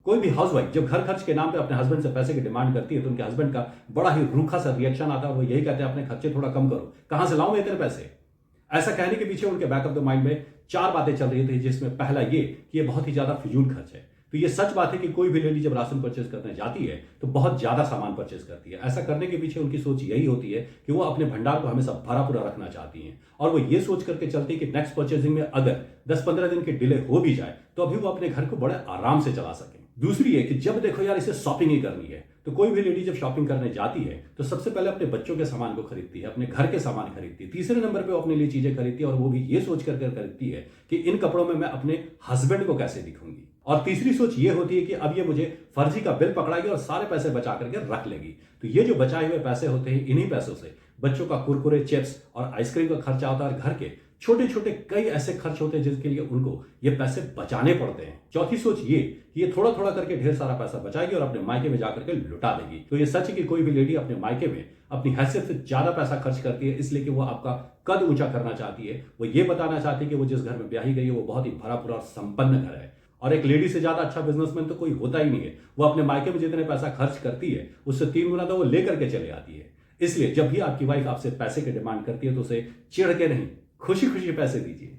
कोई भी हाउसवाइफ जब घर खर्च के नाम पे अपने हस्बैंड से पैसे की डिमांड करती है तो उनके हस्बैंड का बड़ा ही रूखा सा रिएक्शन आता है। वो यही कहते हैं अपने खर्चे थोड़ा कम करो, कहां से लाऊं मैं इतने पैसे। ऐसा कहने के पीछे उनके बैक ऑफ द माइंड में चार बातें चल रही थी, जिसमें पहला ये कि ये बहुत ही ज्यादा फिजूल खर्च है। तो ये सच बात है कि कोई भी लेडी जब राशन परचेज करने जाती है तो बहुत ज्यादा सामान परचेज करती है। ऐसा करने के पीछे उनकी सोच यही होती है कि वो अपने भंडार को हमेशा भरा पूरा रखना चाहती हैं, और वो ये सोच करके चलती है कि नेक्स्ट परचेजिंग में अगर 10-15 दिन की डिले हो भी जाए तो अभी वो अपने घर को बड़े आराम से चला सकें। दूसरी है कि जब देखो यार इसे शॉपिंग ही करनी है, तो कोई भी लेडी जब शॉपिंग करने जाती है तो सबसे पहले अपने बच्चों के सामान को खरीदती है, अपने घर के सामान खरीदती है। तीसरे नंबर पे वो अपने लिए चीजें खरीदती है, और वो भी ये सोच कर खरीदती है कि इन कपड़ों में मैं अपने हस्बैंड को कैसे दिखूंगी। और तीसरी सोच ये होती है कि अब ये मुझे फर्जी का बिल पकड़ाएगी और सारे पैसे बचा करके रख लेगी। तो ये जो बचाए हुए पैसे होते हैं, इन्हीं पैसों से बच्चों का कुरकुरे, चिप्स और आइसक्रीम का खर्चा होता है, और घर के छोटे छोटे कई ऐसे खर्च होते हैं जिसके लिए उनको ये पैसे बचाने पड़ते हैं। चौथी सोच ये थोड़ा थोड़ा करके ढेर सारा पैसा बचाएगी और अपने मायके में जाकर के लुटा देगी। तो ये सच है कि कोई भी लेडी अपने मायके में अपनी हैसियत से ज्यादा पैसा खर्च करती है, इसलिए कि वो आपका कद ऊंचा करना चाहती है। वो ये बताना चाहती है कि वो जिस घर में ब्याही गई है वो बहुत ही भरा पूरा और संपन्न घर है। और एक लेडी से ज्यादा अच्छा बिजनेसमैन तो कोई होता ही नहीं है। वो अपने मायके में जितने पैसा खर्च करती है उससे 3 गुना तो वो लेकर के चले आती है। इसलिए जब भी आपकी वाइफ आपसे पैसे की डिमांड करती है तो उसे चिढ़ के नहीं, खुशी खुशी पैसे दीजिए।